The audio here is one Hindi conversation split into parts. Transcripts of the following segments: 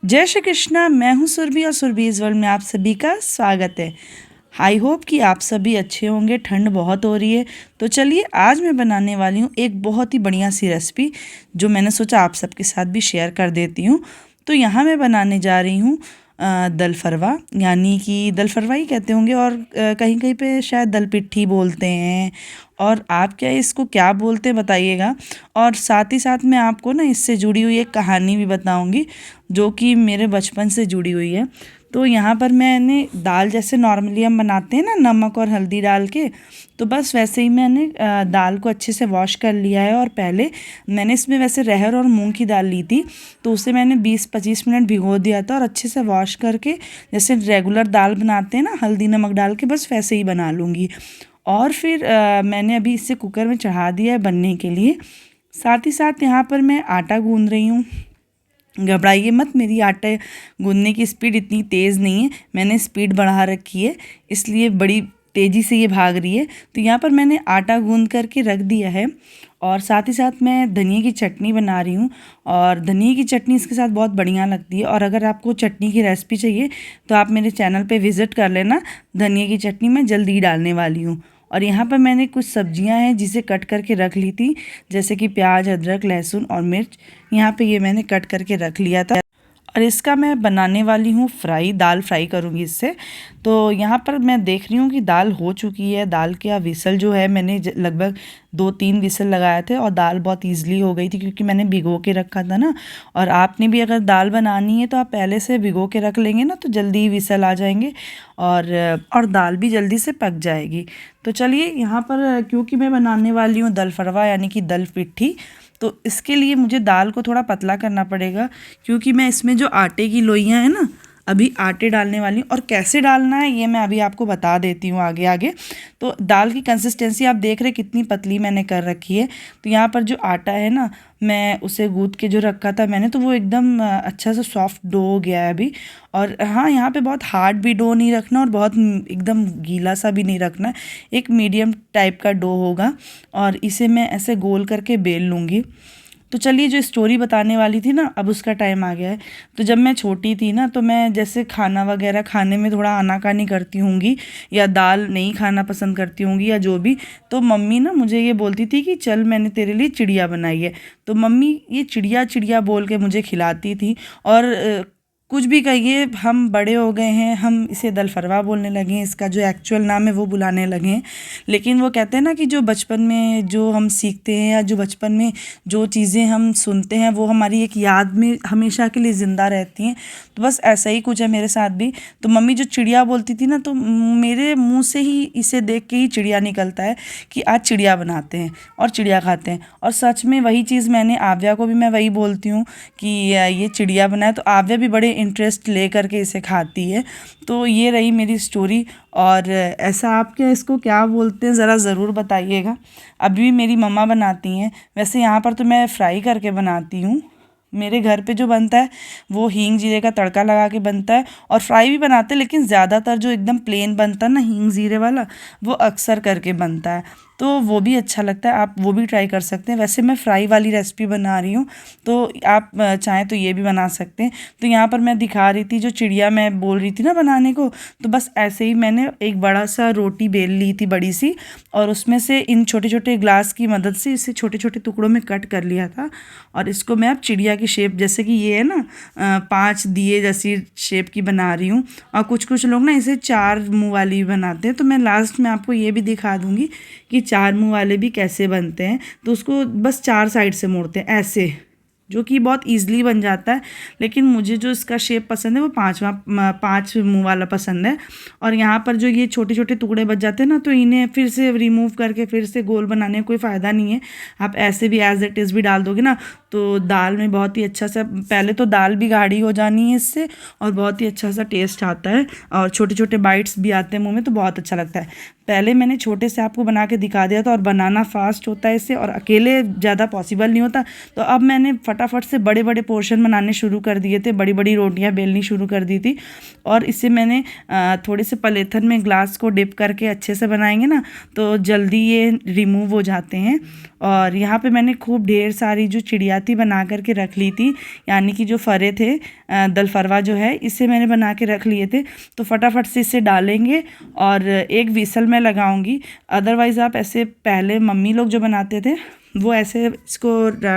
जय श्री कृष्णा। मैं हूँ सुरभि और सुरभीज वर्ल्ड में आप सभी का स्वागत है। आई होप कि आप सभी अच्छे होंगे। ठंड बहुत हो रही है, तो चलिए आज मैं बनाने वाली हूँ एक बहुत ही बढ़िया सी रेसिपी जो मैंने सोचा आप सबके साथ भी शेयर कर देती हूँ। तो यहाँ मैं बनाने जा रही हूँ दल फरवा, यानी कि दल फरवा ही कहते होंगे, और कहीं कहीं पे शायद दल पिट्ठी बोलते हैं। और आप क्या इसको क्या बोलते हैं बताइएगा। और साथ ही साथ मैं आपको ना इससे जुड़ी हुई एक कहानी भी बताऊंगी जो कि मेरे बचपन से जुड़ी हुई है। तो यहाँ पर मैंने दाल जैसे नॉर्मली हम बनाते हैं ना, नमक और हल्दी डाल के, तो बस वैसे ही मैंने दाल को अच्छे से वॉश कर लिया है। और पहले मैंने इसमें वैसे रहर और मूंग की दाल ली थी, तो उसे मैंने 20-25 मिनट भिगो दिया था और अच्छे से वॉश करके जैसे रेगुलर दाल बनाते हैं ना, हल्दी नमक डाल के, बस वैसे ही बना लूँगी। और फिर मैंने अभी इसे कुकर में चढ़ा दिया है बनने के लिए। साथ ही साथ यहाँ पर मैं आटा गूंद रही हूँ। घबराइए मत, मेरी आटे गूंदने की स्पीड इतनी तेज़ नहीं है, मैंने स्पीड बढ़ा रखी है, इसलिए बड़ी तेज़ी से ये भाग रही है। तो यहाँ पर मैंने आटा गूंद करके रख दिया है। और साथ ही साथ मैं धनिया की चटनी बना रही हूँ, और धनिया की चटनी इसके साथ बहुत बढ़िया लगती है। और अगर आपको चटनी की रेसिपी चाहिए तो आप मेरे चैनल पे विज़िट कर लेना। धनिया की चटनी मैं जल्दी ही डालने वाली हूँ। और यहाँ पर मैंने कुछ सब्जियां हैं जिसे कट करके रख ली थी, जैसे कि प्याज, अदरक, लहसुन और मिर्च। यहाँ पे ये मैंने कट करके रख लिया था। और इसका मैं बनाने वाली हूँ फ्राई, दाल फ्राई करूँगी इससे। तो यहाँ पर मैं देख रही हूँ कि दाल हो चुकी है। दाल का विसल जो है, मैंने लगभग 2-3 विसल लगाए थे और दाल बहुत ईजिली हो गई थी क्योंकि मैंने भिगो के रखा था ना। और आपने भी अगर दाल बनानी है तो आप पहले से भिगो के रख लेंगे ना, तो जल्दी ही विसल आ जाएंगे और दाल भी जल्दी से पक जाएगी। तो चलिए यहाँ पर, क्योंकि मैं बनाने वाली हूँ दल फरवा यानी कि दल पिट्ठी, तो इसके लिए मुझे दाल को थोड़ा पतला करना पड़ेगा, क्योंकि मैं इसमें जो आटे की लोइयाँ हैं ना, अभी आटे डालने वाली हूँ। और कैसे डालना है ये मैं अभी आपको बता देती हूँ आगे आगे। तो दाल की कंसिस्टेंसी आप देख रहे कितनी पतली मैंने कर रखी है। तो यहाँ पर जो आटा है ना, मैं उसे गूँथ के जो रखा था मैंने, तो वो एकदम अच्छा सा सॉफ्ट डो हो गया है अभी। और हाँ, यहाँ पे बहुत हार्ड भी डो नहीं रखना और बहुत एकदम गीला सा भी नहीं रखना है, एक मीडियम टाइप का डो होगा। और इसे मैं ऐसे गोल करके बेल लूँगी। तो चलिए, जो स्टोरी बताने वाली थी ना, अब उसका टाइम आ गया है। तो जब मैं छोटी थी ना, तो मैं जैसे खाना वगैरह खाने में थोड़ा आनाकानी करती होंगी, या दाल नहीं खाना पसंद करती होंगी या जो भी, तो मम्मी ना मुझे ये बोलती थी कि चल मैंने तेरे लिए चिड़िया बनाई है। तो मम्मी ये चिड़िया चिड़िया बोल के मुझे खिलाती थी। और कुछ भी कहिए, हम बड़े हो गए हैं, हम इसे दल फरवा बोलने लगे हैं, इसका जो एक्चुअल नाम है वो बुलाने लगे हैं। लेकिन वो कहते हैं ना कि जो बचपन में जो हम सीखते हैं, या जो बचपन में जो चीज़ें हम सुनते हैं, वो हमारी एक याद में हमेशा के लिए ज़िंदा रहती हैं। तो बस ऐसा ही कुछ है मेरे साथ भी। तो मम्मी जो चिड़िया बोलती थी ना, तो मेरे मुंह से ही इसे देख के ही चिड़िया निकलता है कि आज चिड़िया बनाते हैं और चिड़िया खाते हैं। और सच में वही चीज़ मैंने आव्या को भी मैं वही बोलती हूँ कि ये चिड़िया बनाए, तो आव्या भी बड़े इंटरेस्ट ले करके इसे खाती है। तो ये रही मेरी स्टोरी। और ऐसा आप क्या इसको क्या बोलते हैं ज़रा ज़रूर बताइएगा। अभी भी मेरी मम्मा बनाती हैं। वैसे यहाँ पर तो मैं फ्राई करके बनाती हूँ। मेरे घर पे जो बनता है वो हींग जीरे का तड़का लगा के बनता है, और फ्राई भी बनाते हैं, लेकिन ज़्यादातर जो एकदम प्लेन बनता है ना हींग जीरे वाला, वो अक्सर करके बनता है, तो वो भी अच्छा लगता है। आप वो भी ट्राई कर सकते हैं। वैसे मैं फ्राई वाली रेसिपी बना रही हूँ, तो आप चाहें तो ये भी बना सकते हैं। तो यहाँ पर मैं दिखा रही थी जो चिड़िया मैं बोल रही थी ना बनाने को, तो बस ऐसे ही मैंने एक बड़ा सा रोटी बेल ली थी, बड़ी सी, और उसमें से इन छोटे छोटे ग्लास की मदद से इसे छोटे छोटे टुकड़ों में कट कर लिया था। और इसको मैं अब चिड़िया की शेप, जैसे कि ये है ना 5 दिए जैसी शेप की बना रही हूँ। और कुछ कुछ लोग ना इसे 4 मुँह वाली भी बनाते हैं, तो मैं लास्ट में आपको ये भी दिखा दूँगी कि 4 मुँह वाले भी कैसे बनते हैं। तो उसको बस 4 साइड से मोड़ते हैं ऐसे, जो कि बहुत ईजिली बन जाता है। लेकिन मुझे जो इसका शेप पसंद है वो 5 मुँह वाला पसंद है। और यहाँ पर जो ये छोटे छोटे टुकड़े बच जाते हैं ना, तो इन्हें फिर से रिमूव करके फिर से गोल बनाने का कोई फ़ायदा नहीं है। आप ऐसे भी एज इट इज़ भी डाल दोगे ना, तो दाल में बहुत ही अच्छा सा, पहले तो दाल भी गाढ़ी हो जानी है इससे, और बहुत ही अच्छा सा टेस्ट आता है, और छोटे छोटे बाइट्स भी आते हैं मुँह में, तो बहुत अच्छा लगता है। पहले मैंने छोटे से आपको बना के दिखा दिया था, और बनाना फास्ट होता है इससे, और अकेले ज़्यादा पॉसिबल नहीं होता। तो अब मैंने फटाफट से बड़े बड़े पोर्शन बनाने शुरू कर दिए थे, बड़ी बड़ी रोटियां बेलनी शुरू कर दी थी। और इसे मैंने थोड़े से पलेथन में ग्लास को डिप करके अच्छे से बनाएंगे ना, तो जल्दी ये रिमूव हो जाते हैं। और यहाँ पे मैंने खूब ढेर सारी जो चिड़िया मेथी बना करके रख ली थी, यानी कि जो फरे थे, दल फरवा जो है, इसे मैंने बना के रख लिए थे। तो फटाफट से इसे डालेंगे और एक विसल में लगाऊंगी। अदरवाइज़ आप ऐसे पहले मम्मी लोग जो बनाते थे वो ऐसे इसको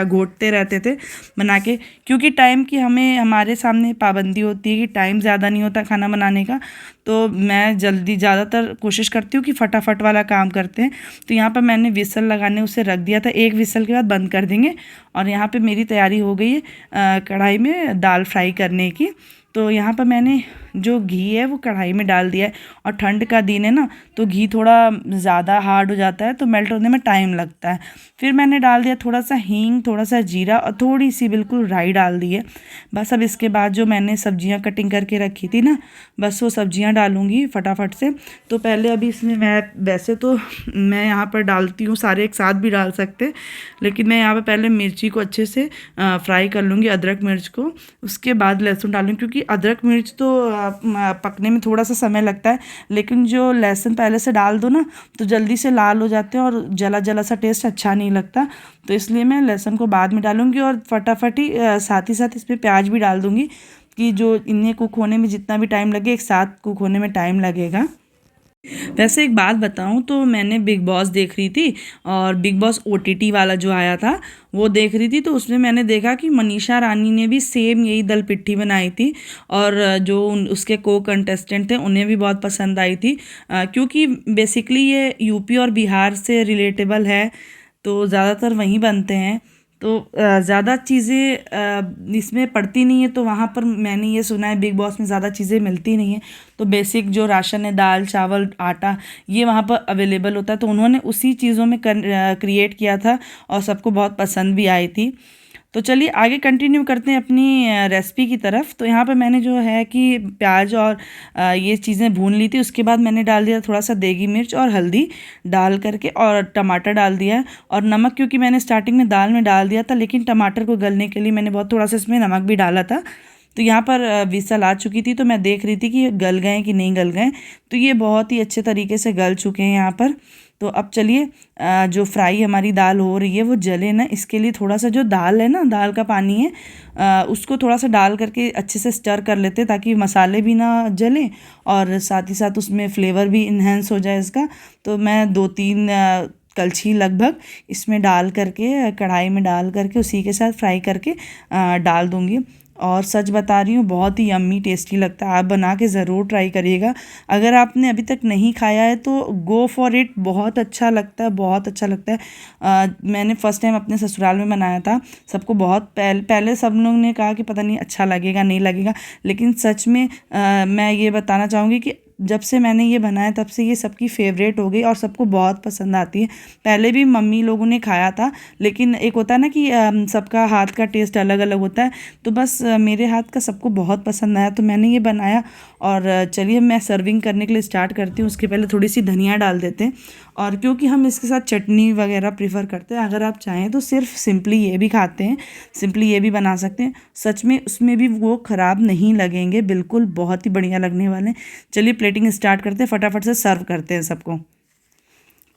घोटते रहते थे बना के, क्योंकि टाइम की हमारे सामने पाबंदी होती है कि टाइम ज़्यादा नहीं होता खाना बनाने का। तो मैं जल्दी ज़्यादातर कोशिश करती हूँ कि फटाफट वाला काम करते हैं। तो यहाँ पर मैंने विसल लगाने उसे रख दिया था, एक विसल के बाद बंद कर देंगे। और यहाँ पे मेरी तैयारी हो गई है कढ़ाई में दाल फ्राई करने की। तो यहाँ पर मैंने जो घी है वो कढ़ाई में डाल दिया है, और ठंड का दिन है ना, तो घी थोड़ा ज़्यादा हार्ड हो जाता है तो मेल्ट होने में टाइम लगता है। फिर मैंने डाल दिया थोड़ा सा हींग, थोड़ा सा जीरा और थोड़ी सी बिल्कुल राई डाल दी है। बस अब इसके बाद जो मैंने सब्जियां कटिंग करके रखी थी ना, बस वो सब्जियां डालूंगी फटाफट से। तो पहले अभी इसमें मैं वैसे तो मैं यहाँ पर डालती हूँ, सारे एक साथ भी डाल सकते, लेकिन मैं यहाँ पर पहले मिर्ची को अच्छे से फ्राई कर लूँगी, अदरक मिर्च को। उसके बाद लहसुन डालूँगी, क्योंकि अदरक मिर्च तो पकने में थोड़ा सा समय लगता है, लेकिन जो लहसुन पहले से डाल दो ना तो जल्दी से लाल हो जाते हैं और जला जला सा टेस्ट अच्छा नहीं लगता। तो इसलिए मैं लहसुन को बाद में डालूंगी, और फटाफट ही साथ इसमें प्याज भी डाल दूंगी, कि जो इन्हें कुक होने में जितना भी टाइम लगे, एक साथ कुक होने में टाइम लगेगा। वैसे एक बात बताऊं तो मैंने बिग बॉस देख रही थी, और बिग बॉस OTT वाला जो आया था वो देख रही थी। तो उसमें मैंने देखा कि मनीषा रानी ने भी सेम यही दल पिट्ठी बनाई थी, और जो उसके को कंटेस्टेंट थे उन्हें भी बहुत पसंद आई थी, क्योंकि बेसिकली ये यूपी और बिहार से रिलेटेबल है, तो ज़्यादातर वहीं बनते हैं। तो ज़्यादा चीज़ें इसमें पड़ती नहीं है, तो वहाँ पर मैंने ये सुना है बिग बॉस में ज़्यादा चीज़ें मिलती नहीं हैं। तो बेसिक जो राशन है, दाल चावल आटा, ये वहाँ पर अवेलेबल होता है। तो उन्होंने उसी चीज़ों में क्रिएट किया था, और सबको बहुत पसंद भी आई थी। तो चलिए आगे कंटिन्यू करते हैं अपनी रेसिपी की तरफ। तो यहाँ पे मैंने जो है कि प्याज और ये चीज़ें भून ली थी। उसके बाद मैंने डाल दिया थोड़ा सा देगी मिर्च और हल्दी डाल करके, और टमाटर डाल दिया, और नमक, क्योंकि मैंने स्टार्टिंग में दाल में डाल दिया था, लेकिन टमाटर को गलने के लिए मैंने बहुत थोड़ा सा इसमें नमक भी डाला था। तो यहाँ पर विसल आ चुकी थी, तो मैं देख रही थी कि गल गए कि नहीं गल गए। तो ये बहुत ही अच्छे तरीके से गल चुके हैं यहाँ पर। तो अब चलिए जो फ्राई हमारी दाल हो रही है वो जले ना, इसके लिए थोड़ा सा जो दाल है ना, दाल का पानी है, उसको थोड़ा सा डाल करके अच्छे से स्टर कर लेते हैं, ताकि मसाले भी ना जलें और साथ ही साथ उसमें फ्लेवर भी इन्हेंस हो जाए इसका। तो मैं 2-3 कलछी लगभग इसमें डाल करके, कढ़ाई में डाल करके उसी के साथ फ्राई करके डाल दूँगी। और सच बता रही हूँ, बहुत ही यम्मी टेस्टी लगता है। आप बना के ज़रूर ट्राई करिएगा। अगर आपने अभी तक नहीं खाया है तो गो फॉर इट, बहुत अच्छा लगता है, बहुत अच्छा लगता है। मैंने फ़र्स्ट टाइम अपने ससुराल में बनाया था, सबको बहुत पहले सब लोग ने कहा कि पता नहीं अच्छा लगेगा नहीं लगेगा, लेकिन सच में मैं ये बताना चाहूँगी कि जब से मैंने ये बनाया तब से ये सबकी फेवरेट हो गई, और सबको बहुत पसंद आती है। पहले भी मम्मी लोगों ने खाया था, लेकिन एक होता है ना कि सबका हाथ का टेस्ट अलग अलग होता है। तो बस मेरे हाथ का सबको बहुत पसंद आया, तो मैंने ये बनाया। और चलिए मैं सर्विंग करने के लिए स्टार्ट करती हूँ। उसके पहले थोड़ी सी धनिया डाल देते हैं, और क्योंकि हम इसके साथ चटनी वगैरह प्रीफर करते हैं। अगर आप चाहें तो सिर्फ सिंपली ये भी खाते हैं, सिंपली ये भी बना सकते हैं। सच में उसमें भी वो ख़राब नहीं लगेंगे, बिल्कुल बहुत ही बढ़िया लगने वाले हैं। चलिए प्लेटिंग स्टार्ट करते हैं, फटाफट से सर्व करते हैं सबको।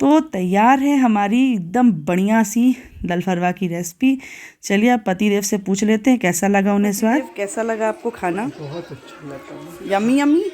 तो तैयार है हमारी एकदम बढ़िया सी दल फरवा की रेसिपी। चलिए आप पतिदेव से पूछ लेते हैं कैसा लगा उन्हें स्वाद। कैसा लगा आपको खाना? बहुत अच्छा लगा। Yummy yummy.